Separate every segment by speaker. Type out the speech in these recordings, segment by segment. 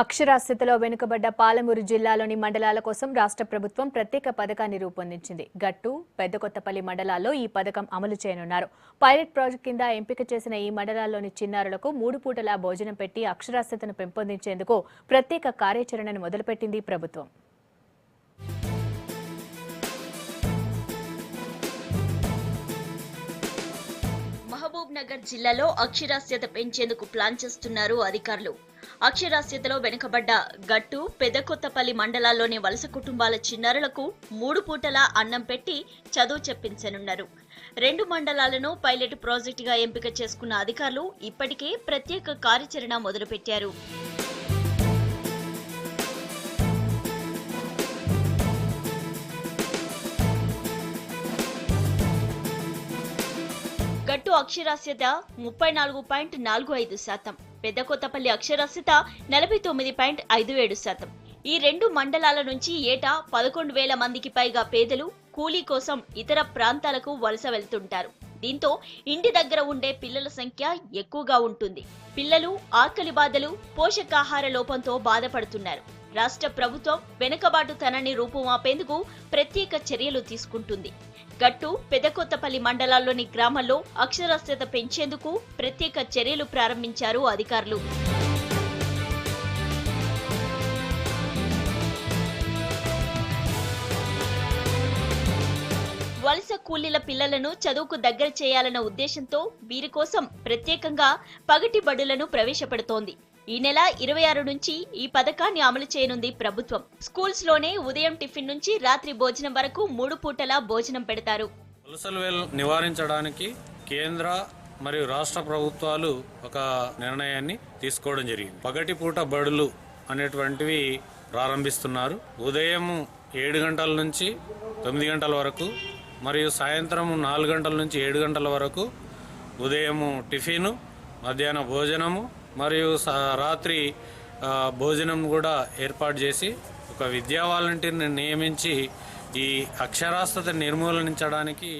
Speaker 1: అక్షరాస్యతలో వెనుకబడ్డ పాలమూరు జిల్లాలోని మండలాల కోసం రాష్ట్ర ప్రభుత్వం ప్రత్యేక పథకాన్ని రూపొందించింది. గట్టు, పెద్దకొత్తపల్లి మండలాల్లో ఈ పథకం అమలు చేయనున్నారు. పైలట్ ప్రాజెక్ట్ కింద ఎంపిక చేసిన ఈ మండలాల్లోని చిన్నారులకు 3 పూటలా భోజనం పెట్టి అక్షరాస్యతను పెంపొందించేందుకు ప్రత్యేక కార్యాచరణను మొదలుపెట్టింది ప్రభుత్వం.
Speaker 2: మహబూబ్ నగర్ జిల్లాలో అక్షరాస్యత పెంచేందుకు ప్లాన్ చేస్తున్నారు అధికారులు. అక్షరాస్యతలో వెనుకబడ్డ గట్టు, పెదకొత్తపల్లి మండలాల్లోని వలస కుటుంబాల చిన్నారులకు 3 పూటలా అన్నం పెట్టి చదువు చెప్పించనున్నారు. 2 మండలాలను పైలట్ ప్రాజెక్టుగా ఎంపిక చేసుకున్న అధికారులు ఇప్పటికే ప్రత్యేక కార్యాచరణ మొదలుపెట్టారు. గట్టు అక్షరాస్యత 34.45%, పెద్దకొత్తపల్లి అక్షరాస్యత 49.57%. ఈ 2 మండలాల నుంచి ఏటా 11,000 మందికి పైగా పేదలు కూలీ కోసం ఇతర ప్రాంతాలకు వలస వెళ్తుంటారు. దీంతో ఇంటి దగ్గర ఉండే పిల్లల సంఖ్య ఎక్కువగా ఉంటుంది. పిల్లలు ఆకలి బాధలు, పోషకాహార లోపంతో బాధపడుతున్నారు. రాష్ట్ర ప్రభుత్వం వెనుకబాటుతనాన్ని రూపుమాపేందుకు ప్రత్యేక చర్యలు తీసుకుంటుంది. గట్టు, పెదకొత్తపల్లి మండలాల్లోని గ్రామాల్లో అక్షరాస్యత పెంచేందుకు ప్రత్యేక చర్యలు ప్రారంభించారు అధికారులు. వలస కూలీల పిల్లలను చదువుకు దగ్గర చేయాలన్న ఉద్దేశంతో వీరి కోసం ప్రత్యేకంగా పగటి బడులను ప్రవేశపెడుతోంది. ఈ నెల 26 నుంచి ఈ పథకాన్ని అమలు చేయనుంది ప్రభుత్వం. స్కూల్స్ లోనే ఉదయం టిఫిన్ నుంచి రాత్రి భోజనం వరకు 3 పూటలా భోజనం పెడతారు.
Speaker 3: వలసలు నివారించడానికి కేంద్ర మరియు రాష్ట్ర ప్రభుత్వాలు ఒక నిర్ణయాన్ని తీసుకోవడం జరిగింది. పగటి పూట బడులు అనేటువంటివి ప్రారంభిస్తున్నారు. ఉదయం 7 గంటల నుంచి 9 గంటల వరకు మరియు సాయంత్రం 4 గంటల నుంచి 7 గంటల వరకు ఉదయం టిఫిను, మధ్యాహ్న భోజనము మరియు రాత్రి భోజనం కూడా ఏర్పాటు చేసి ఒక విద్యా వాలంటీర్ని నియమించి ఈ అక్షరాస్యత నిర్మూలించడానికి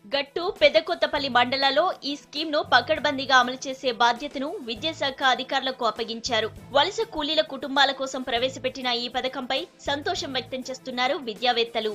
Speaker 2: గట్టు, పెదకొత్తపల్లి మండలాల్లో ఈ స్కీమ్ ను పకడ్బందీగా అమలు చేసే బాధ్యతను విద్యాశాఖ అధికారులకు అప్పగించారు. వలస కూలీల కుటుంబాల కోసం ప్రవేశపెట్టిన ఈ పథకంపై సంతోషం వ్యక్తం చేస్తున్నారు విద్యావేత్తలు.